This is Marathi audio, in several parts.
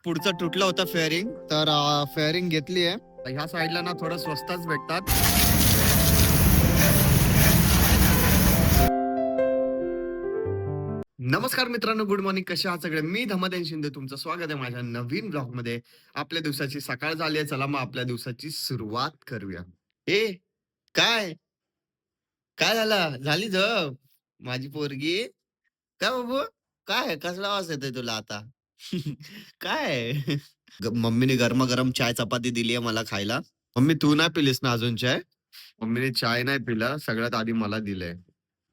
पुढचं तुटलं होतं फेअरिंग, तर फेअरिंग घेतली आहे. ह्या साईडला ना थोडं स्वस्तच भेटतात. नमस्कार मित्रांनो, गुड मॉर्निंग. कसे आहात सगळे? मी धमादेन शिंदे, तुमचं स्वागत आहे माझ्या नवीन ब्लॉग मध्ये. आपल्या दिवसाची सकाळ झाली आहे, चला मग आपल्या दिवसाची सुरुवात करूया. ए, काय काय झालं? झाली झोप माझी पोरगी? काय बाबू? काय कसला आवाज येतोय तुला आता? काय मम्मीने गरमागरम चाय चपाती दिली आहे मला खायला. मम्मी, तू नाही पिलीस ना अजून चाय? मम्मीने चाय नाही पिला, सगळ्यात आधी मला दिलंय.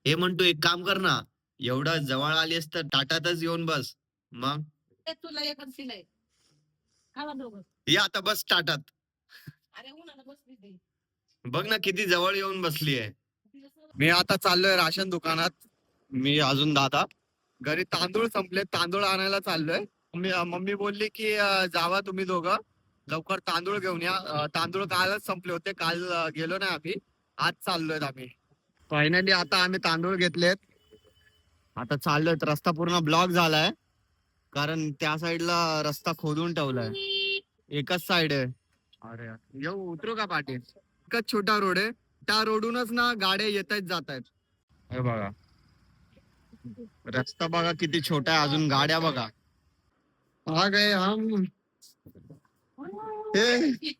हे म्हणतो, एक काम कर ना, एवढा जवळ आलीस तर टाटातच येऊन बस. मग ते तुला एकच दिलंय. खावा दोघं. ये आता बस टाटात. अरे उन्हानं बसली ती. बघ ना किती जवळ येऊन बसली आहे. मी आता चाललोय राशन दुकानात. मी अजून दादा घरी तांदूळ संपले, तांदूळ आणायला चाललोय. मम्मी बोलली की जावा तुम्ही दोघं, लवकर तांदूळ घेऊन या. तांदूळ कालच संपले होते, काल गेलो नाही आम्ही, आज चाललोय आम्ही. फायनली आता आम्ही तांदूळ घेतलेत. आता चाललोय. रस्ता पूर्ण ब्लॉक झालाय, कारण त्या साईडला रस्ता खोदून ठेवलाय. एकच साइड आहे. अरे येऊ उतरू का पाटील? एकच छोटा रोड आहे, त्या रोडूनच ना गाड्या येत आहेत जात आहेत. हे बघा, रस्ता बघा किती छोटा आहे, अजून गाड्या बघा. आ गए हम. हे,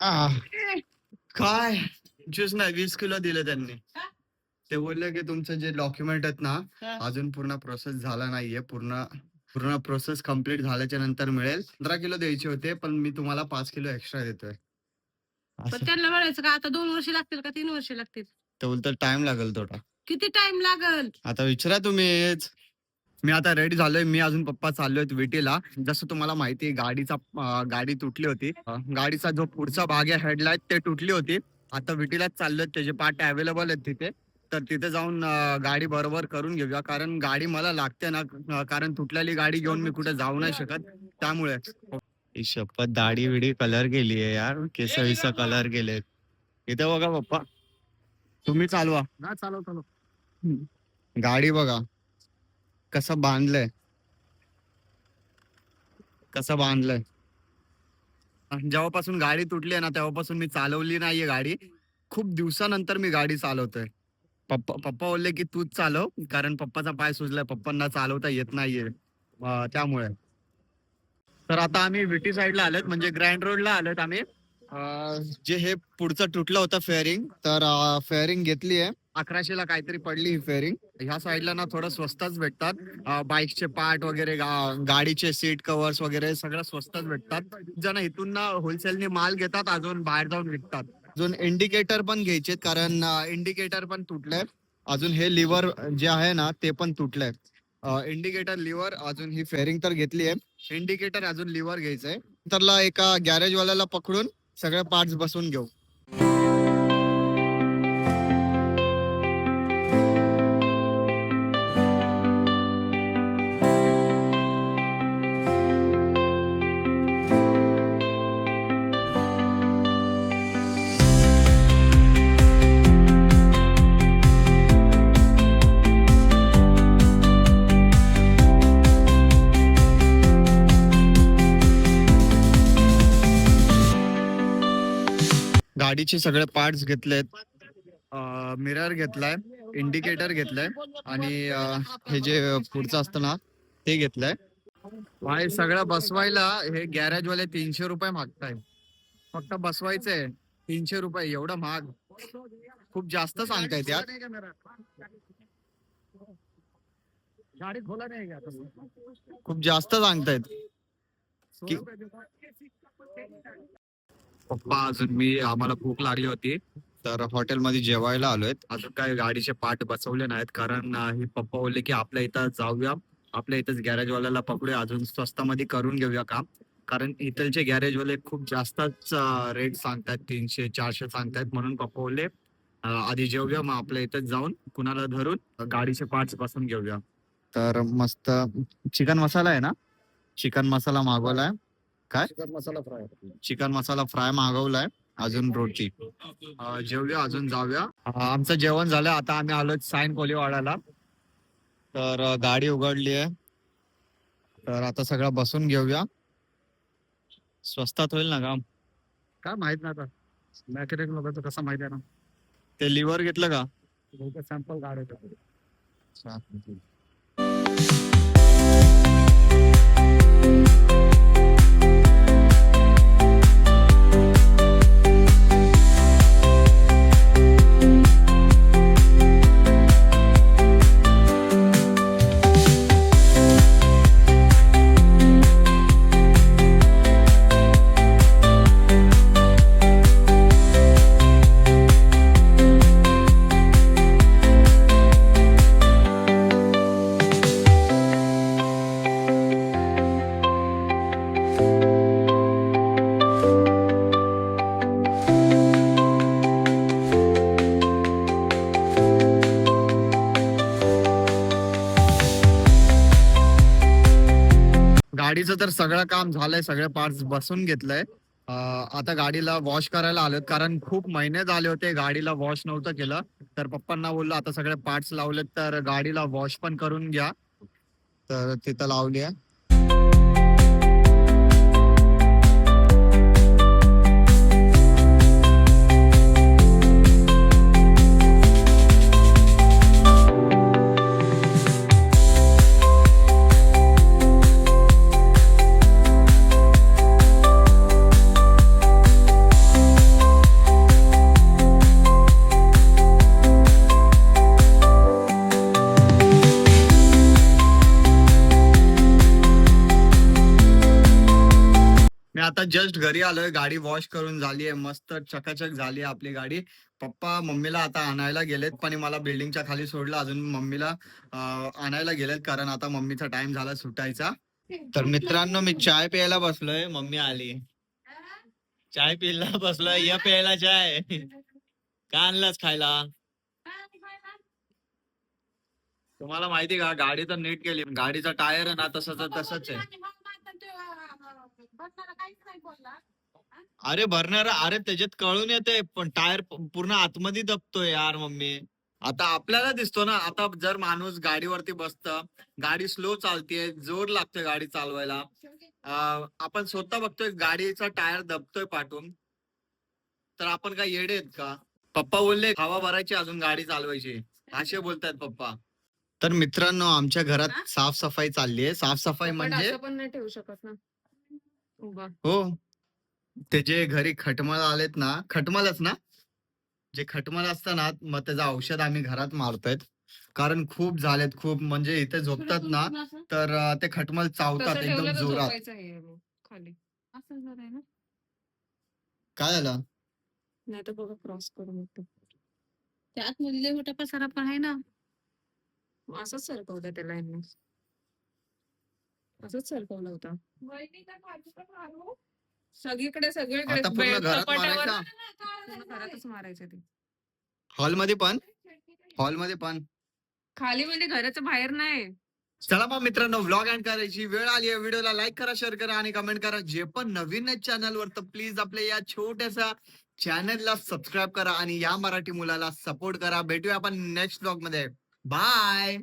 आ, काय ज्यूस नाही, 20 किलो दिले त्यांनी. ते बोलले की तुमचं जे डॉक्युमेंट आहेत ना, अजून पूर्ण प्रोसेस झाला नाहीये. पूर्ण पूर्ण प्रोसेस कम्प्लीट झाल्याच्या नंतर मिळेल. 15 किलो द्यायचे होते, पण मी तुम्हाला 5 किलो एक्स्ट्रा देतोय. पण त्यांना म्हणायचं का आता 2 वर्ष लागतील का 3 वर्ष लागतील? ते बोलतात टाइम लागेल थोडा. किती टाइम लागल? आता विचारा तुम्हीच. मी आता रेडी झालोय. मी अजून पप्पा चाललोय विटीला. जसं तुम्हाला माहिती आहे, गाडी तुटली होती. गाडीचा जो पुढचा भाग आहे, हेडलाईट, ते तुटली होती. आता विटीलाच चाललोय, त्याचे पार्ट अवेलेबल आहेत तिथे. तर तिथे जाऊन गाडी बरोबर करून घेऊया, कारण गाडी मला लागते ना. कारण तुटलेली गाडी घेऊन मी कुठे जाऊ नाही शकत, त्यामुळे. ही शपथ, दाढी विडी कलर गेली आहे यार, केस विस कलर गेले. इथे बघा पप्पा, तुम्ही चालवा. चालव. गाडी बघा कसं बांधलंय, कसं बांधलंय. जेव्हापासून गाडी तुटली आहे ना, तेव्हापासून मी चालवली नाहीये गाडी. खूप दिवसानंतर मी गाडी चालवतोय. पप्पा बोलले की तूच चालव, कारण पप्पाचा पाय सुजलाय, पप्पांना चालवता येत नाहीये. त्यामुळे. तर आता आम्ही विटी साईडला आलोत, म्हणजे ग्रँड रोडला आलोत आम्ही. जे हे पुढचं तुटलं होतं फेअरिंग, तर फेअरिंग घेतली आहे. 1100ला काहीतरी पडली ही फेअरिंग. ह्या साईडला ना थोडं स्वस्तच भेटतात. बाईकचे पार्ट वगैरे, गाडीचे सीट कव्हर्स वगैरे सगळं स्वस्तच भेटतात. जण इथून ना होलसेलने माल घेतात, अजून बाहेर जाऊन विकतात. अजून इंडिकेटर पण घ्यायचे, कारण इंडिकेटर पण तुटलंय. अजून हे लिव्हर जे आहे ना, ते पण तुटलंय. इंडिकेटर, लिव्हर, अजून ही फेअरिंग तर घेतली आहे. इंडिकेटर अजून लिव्हर घ्यायचंय. तरला एका गॅरेज वाल्याला पकडून सगळे पार्ट्स बसून घेऊ. गाडीचे सगळे पार्ट्स घेतलेत. मिरर घेतलाय, इंडिकेटर घेतलाय, आणि हे जे पुढचं असतं ना, ते घेतलंय. भाई, सगळं बसवायला हे गॅरेज वाले 300 रुपये मागताय. फक्त बसवायचंय 300 रुपये, एवढं महाग, खूप जास्त सांगतायत यार. खूप जास्त सांगतायत. पप्पा, अजून मी, आम्हाला भूक लागली होती, तर हॉटेलमध्ये जेवायला आलोय. अजून काही गाडीचे पार्ट बसवले नाहीत, कारण हे पप्पा बोलले की आपल्या इथं जाऊया, आपल्या इथंच गॅरेजवाल्याला पकडूया, अजून स्वस्तामध्ये करून घेऊया काम. कारण इथलचे गॅरेजवाले खूप जास्तच रेट सांगतात, 300-400 सांगतायत. म्हणून पप्पा बोलले आधी जेवूया, मग आपल्या इथंच जाऊन कुणाला धरून गाडीचे पार्ट्स बसून घेऊया. तर मस्त चिकन मसाला आहे ना, चिकन मसाला मागवलाय. काय चिकन मसाला फ्राय मागवलाय, अजून रोटी. जेवूया, अजून जाऊया. आमचं जेवण झालं, आता आम्ही आलो साईन कोलीवाड्याला. तर गाडी उघडली आहे. तर आता सगळं बसून घेऊया. स्वस्तात होईल ना काम? काय माहित नाही आता मॅकेनिक लोकांचं कसं माहिती आहे ना ते लिव्हर घेतलं का? सॅम्पल काढायचं. गाडीचं तर सगळं काम झालंय, सगळे पार्ट्स बसून घेतलंय. आता गाडीला वॉश करायला आलोत, कारण खूप महिने झाले होते गाडीला वॉश नव्हतं केलं. तर पप्पांना बोललो आता सगळे पार्ट्स लावलेत तर गाडीला वॉश पण करून घ्या. तर तिथं लावली आहे. मी आता जस्ट घरी आलोय, गाडी वॉश करून झाली आहे, मस्त चकाचक झाली आहे आपली गाडी. पप्पा मम्मीला आता आणायला गेलेत, पण मला बिल्डिंगच्या खाली सोडलं, अजून मम्मीला आणायला गेलेत कारण आता मम्मीचा टाइम झाला सुटायचा. तर मित्रांनो मी चाय प्यायला बसलोय, मम्मी आली. चाय प्यायला बसलोय, या प्यायला चाय. काय आणलंच खायला? तुम्हाला माहिती का गाडी तर नीट केली, गाडीचा टायर आहे ना तसंच आहे. अरे भरणार, अरे त्याच्यात कळून येते पण टायर पूर्ण आतमध्ये दबतोय यार मम्मी. आता आपल्याला दिसतो ना, आता जर माणूस गाडीवरती बसत, गाडी स्लो चालतीये, जोर लागतोय गाडी चालवायला, आपण स्वतः बघतोय गाडीचा टायर दबतोय पाठून, तर आपण काय येडे आहेत का? पप्पा बोलले हवा भरायची अजून गाडी चालवायची, असे बोलतायत पप्पा. तर मित्रांनो आमच्या घरात साफसफाई चालली आहे. साफसफाई म्हणजे पण नाही ठेवू शकत ना उभा. हो, ते जे घरी खटमल आलेत ना, खटमलच ना, जे खटमल असतं ना, मग त्याचं औषध आम्ही घरात मारतोय, कारण खूप झालेत, खूप म्हणजे इथे झोपतात ना तर ते खटमल चावतात एकदम जोरात. खाली असं झालंय ना. काय झालं? नाही तर बघा क्रॉस करून येतो. त्या आतमध्ये लय मोठा पसारा पण आहे ना. असंच सरकवलं त्याला यांनी. असंच सरकवलं होता. सगळीकडे आता पूर्ण घरात कपाटावर मारायचा? पूर्ण घरातच मारायचं ते. हॉलमध्ये पण? हॉलमध्ये पण? खाली म्हणजे घराच्या बाहेर नाही. चला मग मित्रांनो, व्लॉग एंड करायची वेळ आली आहे. व्हिडिओला लाईक करा, शेअर करा आणि कमेंट करा. जे पण नवीन आहेत चॅनलवर तर प्लीज आपल्या या छोट्याशा चॅनलला सबस्क्राईब करा आणि या मराठी मुलाला सपोर्ट करा. भेटूया आपण नेक्स्ट व्लॉग मध्ये. बाय.